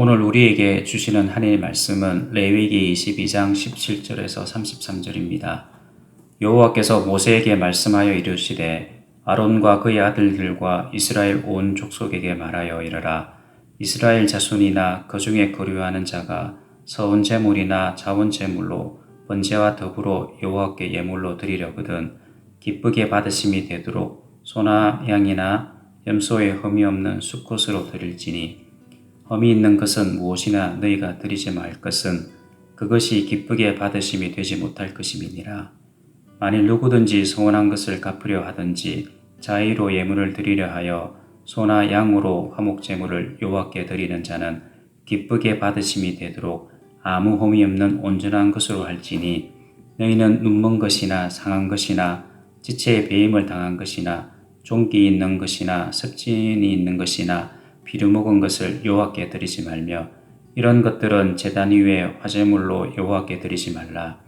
오늘 우리에게 주시는 하나님의 말씀은 레위기 22장 17절에서 33절입니다. 여호와께서 모세에게 말씀하여 이르시되 아론과 그의 아들들과 이스라엘 온 족속에게 말하여 이르라. 이스라엘 자손이나 그 중에 거류하는 자가 서온 제물이나 자원 제물로 번제와 더불어 여호와께 예물로 드리려거든 기쁘게 받으심이 되도록 소나 양이나 염소에 흠이 없는 수컷으로 드릴지니 흠이 있는 것은 무엇이나 너희가 드리지 말 것은 그것이 기쁘게 받으심이 되지 못할 것임이니라. 만일 누구든지 서원한 것을 갚으려 하든지 자의로 예물을 드리려 하여 소나 양으로 화목제물을 여호와께 드리는 자는 기쁘게 받으심이 되도록 아무 흠이 없는 온전한 것으로 할지니 너희는 눈먼 것이나 상한 것이나 지체에 배임을 당한 것이나 종기 있는 것이나 습진이 있는 것이나 비루 먹은 것을 여호와께 드리지 말며 이런 것들은 제단 위에 화제물로 여호와께 드리지 말라.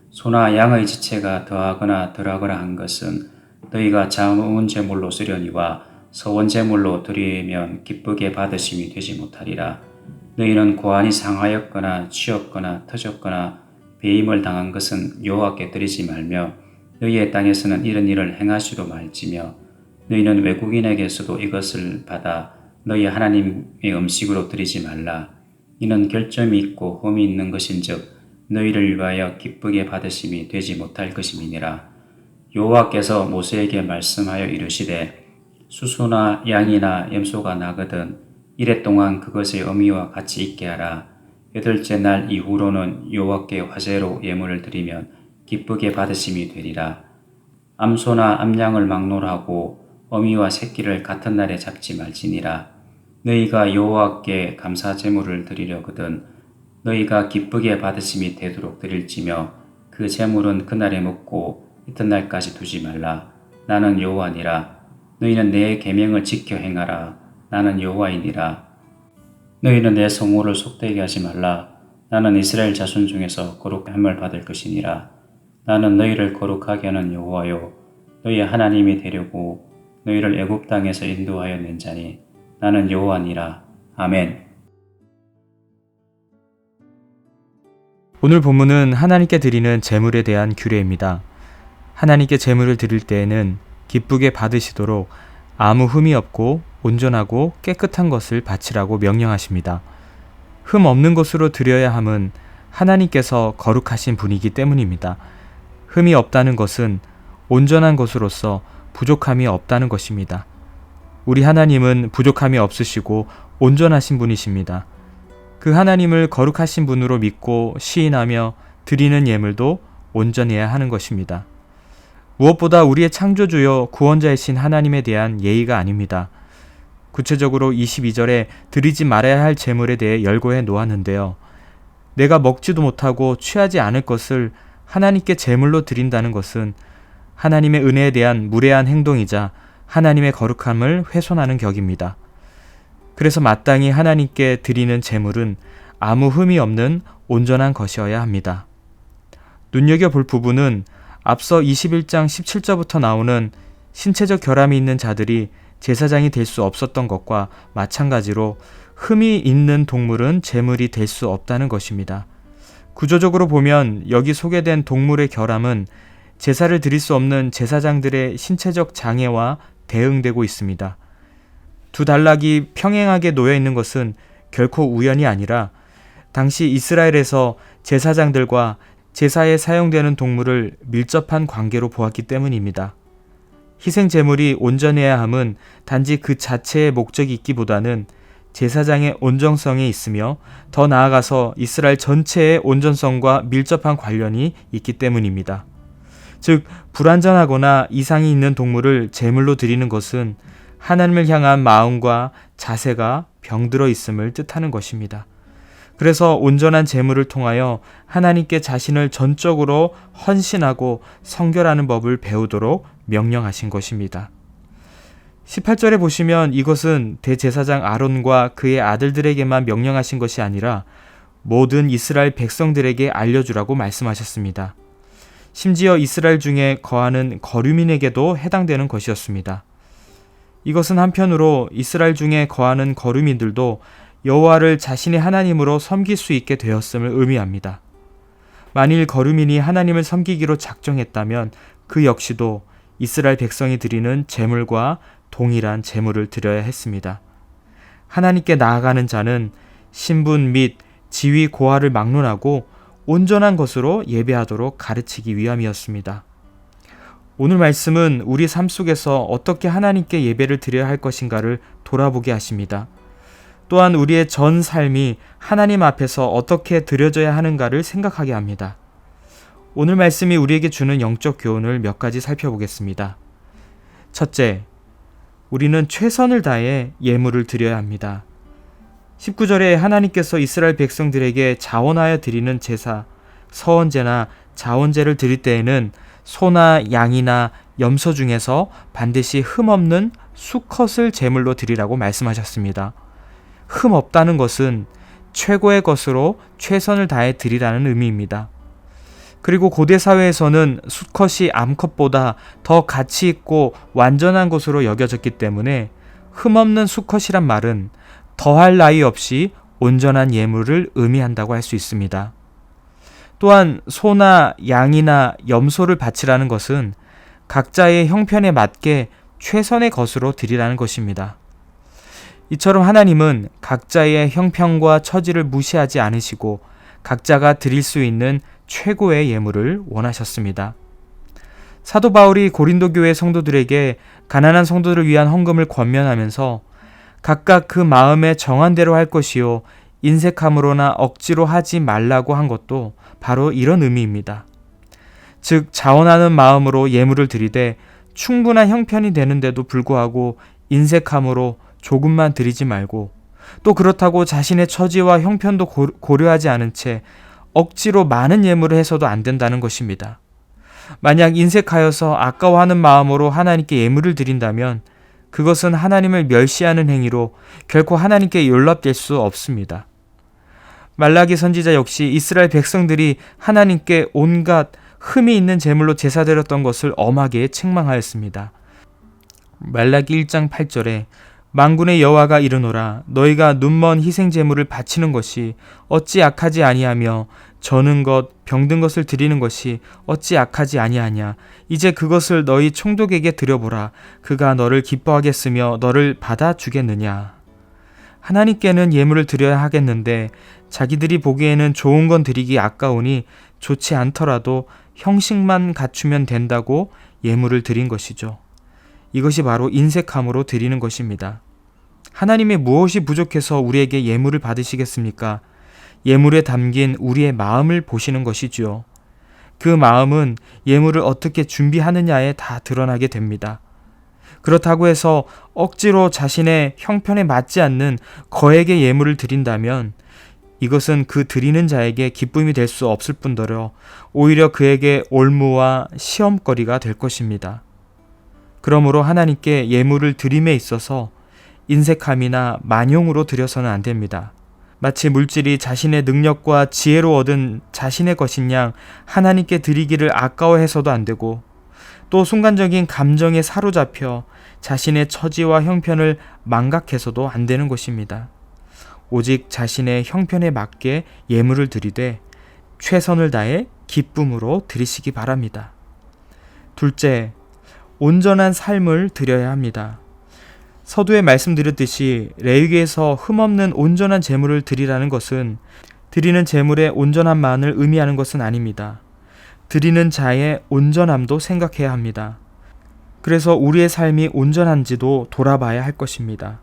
소나 양의 지체가 더하거나 덜하거나 한 것은 너희가 자원 제물로 쓰려니와 서원 제물로 드리면 기쁘게 받으심이 되지 못하리라. 너희는 고안이 상하였거나 치었거나 터졌거나 배임을 당한 것은 여호와께 드리지 말며 너희의 땅에서는 이런 일을 행하지도 말지며 너희는 외국인에게서도 이것을 받아 너희 하나님의 음식으로 드리지 말라. 이는 결점이 있고 흠이 있는 것인즉 너희를 위하여 기쁘게 받으심이 되지 못할 것임이니라. 여호와께서 모세에게 말씀하여 이르시되 수소나 양이나 염소가 나거든 이래 동안 그것의 어미와 같이 있게 하라. 여덟째 날 이후로는 여호와께 화제로 예물을 드리면 기쁘게 받으심이 되리라. 암소나 암양을 막론하고 어미와 새끼를 같은 날에 잡지 말지니라. 너희가 여호와께 감사 제물을 드리려거든 너희가 기쁘게 받으심이 되도록 드릴지며 그 제물은 그날에 먹고 이튿날까지 두지 말라. 나는 여호와니라. 너희는 내 계명을 지켜 행하라. 나는 여호와이니라. 너희는 내 성호를 속되게 하지 말라. 나는 이스라엘 자손 중에서 거룩함을 받을 것이니라. 나는 너희를 거룩하게 하는 여호와요 너희 하나님이 되려고 너희를 애굽 땅에서 인도하여 낸 자니 나는 여호와니라. 아멘. 오늘 본문은 하나님께 드리는 제물에 대한 규례입니다. 하나님께 제물을 드릴 때에는 기쁘게 받으시도록 아무 흠이 없고 온전하고 깨끗한 것을 바치라고 명령하십니다. 흠 없는 것으로 드려야 함은 하나님께서 거룩하신 분이기 때문입니다. 흠이 없다는 것은 온전한 것으로서 부족함이 없다는 것입니다. 우리 하나님은 부족함이 없으시고 온전하신 분이십니다. 그 하나님을 거룩하신 분으로 믿고 시인하며 드리는 예물도 온전해야 하는 것입니다. 무엇보다 우리의 창조주여 구원자이신 하나님에 대한 예의가 아닙니다. 구체적으로 22절에 드리지 말아야 할 제물에 대해 열거해 놓았는데요. 내가 먹지도 못하고 취하지 않을 것을 하나님께 제물로 드린다는 것은 하나님의 은혜에 대한 무례한 행동이자 하나님의 거룩함을 훼손하는 격입니다. 그래서 마땅히 하나님께 드리는 제물은 아무 흠이 없는 온전한 것이어야 합니다. 눈여겨볼 부분은 앞서 21장 17절부터 나오는 신체적 결함이 있는 자들이 제사장이 될 수 없었던 것과 마찬가지로 흠이 있는 동물은 제물이 될 수 없다는 것입니다. 구조적으로 보면 여기 소개된 동물의 결함은 제사를 드릴 수 없는 제사장들의 신체적 장애와 대응되고 있습니다. 두 단락이 평행하게 놓여 있는 것은 결코 우연이 아니라 당시 이스라엘에서 제사장들과 제사에 사용되는 동물을 밀접한 관계로 보았기 때문입니다. 희생 제물이 온전해야 함은 단지 그 자체의 목적이 있기보다는 제사장의 온전성에 있으며 더 나아가서 이스라엘 전체의 온전성과 밀접한 관련이 있기 때문입니다. 즉 불완전하거나 이상이 있는 동물을 제물로 드리는 것은 하나님을 향한 마음과 자세가 병들어 있음을 뜻하는 것입니다. 그래서 온전한 제물을 통하여 하나님께 자신을 전적으로 헌신하고 성결하는 법을 배우도록 명령하신 것입니다. 18절에 보시면 이것은 대제사장 아론과 그의 아들들에게만 명령하신 것이 아니라 모든 이스라엘 백성들에게 알려주라고 말씀하셨습니다. 심지어 이스라엘 중에 거하는 거류민에게도 해당되는 것이었습니다. 이것은 한편으로 이스라엘 중에 거하는 거류민들도 여호와를 자신의 하나님으로 섬길 수 있게 되었음을 의미합니다. 만일 거류민이 하나님을 섬기기로 작정했다면 그 역시도 이스라엘 백성이 드리는 제물과 동일한 제물을 드려야 했습니다. 하나님께 나아가는 자는 신분 및 지위 고하를 막론하고 온전한 것으로 예배하도록 가르치기 위함이었습니다. 오늘 말씀은 우리 삶 속에서 어떻게 하나님께 예배를 드려야 할 것인가를 돌아보게 하십니다. 또한 우리의 전 삶이 하나님 앞에서 어떻게 드려져야 하는가를 생각하게 합니다. 오늘 말씀이 우리에게 주는 영적 교훈을 몇 가지 살펴보겠습니다. 첫째, 우리는 최선을 다해 예물을 드려야 합니다. 19절에 하나님께서 이스라엘 백성들에게 자원하여 드리는 제사, 서원제나 자원제를 드릴 때에는 소나 양이나 염소 중에서 반드시 흠없는 수컷을 제물로 드리라고 말씀하셨습니다. 흠 없다는 것은 최고의 것으로 최선을 다해 드리라는 의미입니다. 그리고 고대 사회에서는 수컷이 암컷보다 더 가치 있고 완전한 것으로 여겨졌기 때문에 흠없는 수컷이란 말은 더할 나위 없이 온전한 예물을 의미한다고 할 수 있습니다. 또한 소나 양이나 염소를 바치라는 것은 각자의 형편에 맞게 최선의 것으로 드리라는 것입니다. 이처럼 하나님은 각자의 형편과 처지를 무시하지 않으시고 각자가 드릴 수 있는 최고의 예물을 원하셨습니다. 사도 바울이 고린도 교회 성도들에게 가난한 성도들을 위한 헌금을 권면하면서 각각 그 마음에 정한 대로 할 것이요 인색함으로나 억지로 하지 말라고 한 것도 바로 이런 의미입니다. 즉 자원하는 마음으로 예물을 드리되 충분한 형편이 되는데도 불구하고 인색함으로 조금만 드리지 말고 또 그렇다고 자신의 처지와 형편도 고려하지 않은 채 억지로 많은 예물을 해서도 안 된다는 것입니다. 만약 인색하여서 아까워하는 마음으로 하나님께 예물을 드린다면 그것은 하나님을 멸시하는 행위로 결코 하나님께 연락될 수 없습니다. 말라기 선지자 역시 이스라엘 백성들이 하나님께 온갖 흠이 있는 제물로 제사드렸던 것을 엄하게 책망하였습니다. 말라기 1장 8절에 만군의 여호와가 이르노라 너희가 눈먼 희생 제물을 바치는 것이 어찌 악하지 아니하며 저는 것 병든 것을 드리는 것이 어찌 악하지 아니하냐 이제 그것을 너희 총독에게 드려보라 그가 너를 기뻐하겠으며 너를 받아주겠느냐. 하나님께는 예물을 드려야 하겠는데 자기들이 보기에는 좋은 건 드리기 아까우니 좋지 않더라도 형식만 갖추면 된다고 예물을 드린 것이죠. 이것이 바로 인색함으로 드리는 것입니다. 하나님의 무엇이 부족해서 우리에게 예물을 받으시겠습니까? 예물에 담긴 우리의 마음을 보시는 것이지요. 그 마음은 예물을 어떻게 준비하느냐에 다 드러나게 됩니다. 그렇다고 해서 억지로 자신의 형편에 맞지 않는 거액의 예물을 드린다면 이것은 그 드리는 자에게 기쁨이 될 수 없을 뿐더러 오히려 그에게 올무와 시험거리가 될 것입니다. 그러므로 하나님께 예물을 드림에 있어서 인색함이나 만용으로 드려서는 안 됩니다. 마치 물질이 자신의 능력과 지혜로 얻은 자신의 것인 양 하나님께 드리기를 아까워해서도 안 되고 또 순간적인 감정에 사로잡혀 자신의 처지와 형편을 망각해서도 안 되는 것입니다. 오직 자신의 형편에 맞게 예물을 드리되 최선을 다해 기쁨으로 드리시기 바랍니다. 둘째, 온전한 삶을 드려야 합니다. 서두에 말씀드렸듯이 레위기에서 흠없는 온전한 제물을 드리라는 것은 드리는 제물의 온전함만을 의미하는 것은 아닙니다. 드리는 자의 온전함도 생각해야 합니다. 그래서 우리의 삶이 온전한지도 돌아봐야 할 것입니다.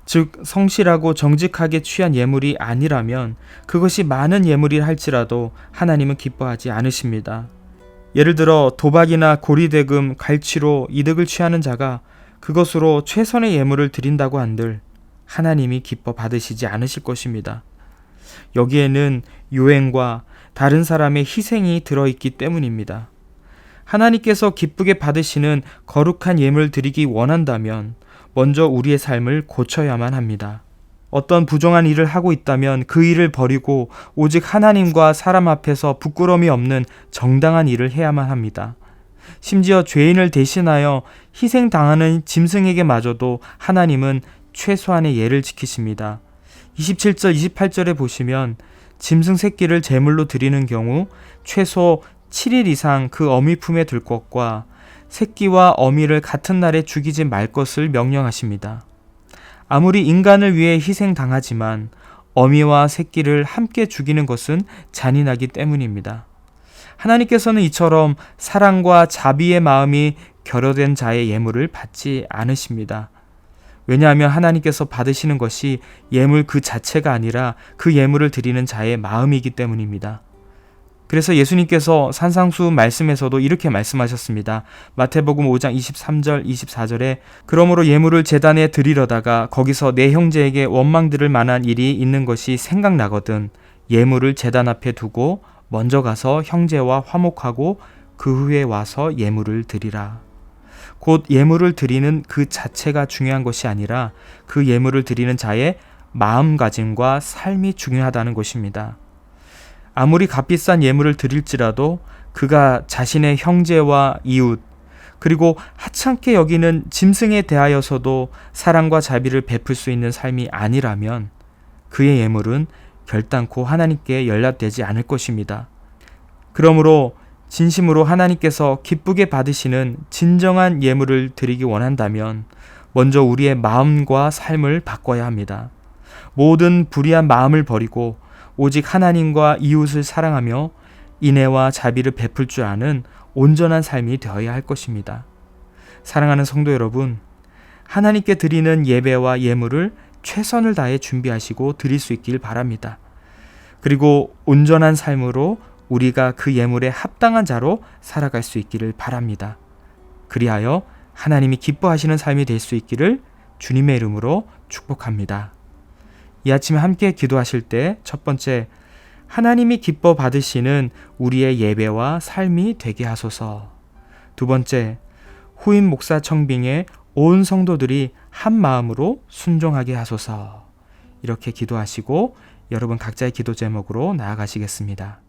즉 성실하고 정직하게 취한 예물이 아니라면 그것이 많은 예물이라 할지라도 하나님은 기뻐하지 않으십니다. 예를 들어 도박이나 고리대금, 갈취로 이득을 취하는 자가 그것으로 최선의 예물을 드린다고 한들 하나님이 기뻐 받으시지 않으실 것입니다. 여기에는 요행과 다른 사람의 희생이 들어있기 때문입니다. 하나님께서 기쁘게 받으시는 거룩한 예물을 드리기 원한다면 먼저 우리의 삶을 고쳐야만 합니다. 어떤 부정한 일을 하고 있다면 그 일을 버리고 오직 하나님과 사람 앞에서 부끄러움이 없는 정당한 일을 해야만 합니다. 심지어 죄인을 대신하여 희생당하는 짐승에게마저도 하나님은 최소한의 예를 지키십니다. 27절, 28절에 보시면 짐승 새끼를 제물로 드리는 경우 최소 7일 이상 그 어미 품에 둘 것과 새끼와 어미를 같은 날에 죽이지 말 것을 명령하십니다. 아무리 인간을 위해 희생당하지만 어미와 새끼를 함께 죽이는 것은 잔인하기 때문입니다. 하나님께서는 이처럼 사랑과 자비의 마음이 결여된 자의 예물을 받지 않으십니다. 왜냐하면 하나님께서 받으시는 것이 예물 그 자체가 아니라 그 예물을 드리는 자의 마음이기 때문입니다. 그래서 예수님께서 산상수 말씀에서도 이렇게 말씀하셨습니다. 마태복음 5장 23절 24절에 그러므로 예물을 제단에 드리려다가 거기서 내 형제에게 원망 들을 만한 일이 있는 것이 생각나거든 예물을 제단 앞에 두고 먼저 가서 형제와 화목하고 그 후에 와서 예물을 드리라. 곧 예물을 드리는 그 자체가 중요한 것이 아니라 그 예물을 드리는 자의 마음가짐과 삶이 중요하다는 것입니다. 아무리 값비싼 예물을 드릴지라도 그가 자신의 형제와 이웃 그리고 하찮게 여기는 짐승에 대하여서도 사랑과 자비를 베풀 수 있는 삶이 아니라면 그의 예물은 결단코 하나님께 연락되지 않을 것입니다. 그러므로 진심으로 하나님께서 기쁘게 받으시는 진정한 예물을 드리기 원한다면 먼저 우리의 마음과 삶을 바꿔야 합니다. 모든 불의한 마음을 버리고 오직 하나님과 이웃을 사랑하며 인애와 자비를 베풀 줄 아는 온전한 삶이 되어야 할 것입니다. 사랑하는 성도 여러분, 하나님께 드리는 예배와 예물을 최선을 다해 준비하시고 드릴 수 있길 바랍니다. 그리고 온전한 삶으로 우리가 그 예물에 합당한 자로 살아갈 수 있기를 바랍니다. 그리하여 하나님이 기뻐하시는 삶이 될 수 있기를 주님의 이름으로 축복합니다. 이 아침에 함께 기도하실 때 첫 번째, 하나님이 기뻐 받으시는 우리의 예배와 삶이 되게 하소서. 두 번째, 후임 목사 청빙에 온 성도들이 한 마음으로 순종하게 하소서. 이렇게 기도하시고 여러분 각자의 기도 제목으로 나아가시겠습니다.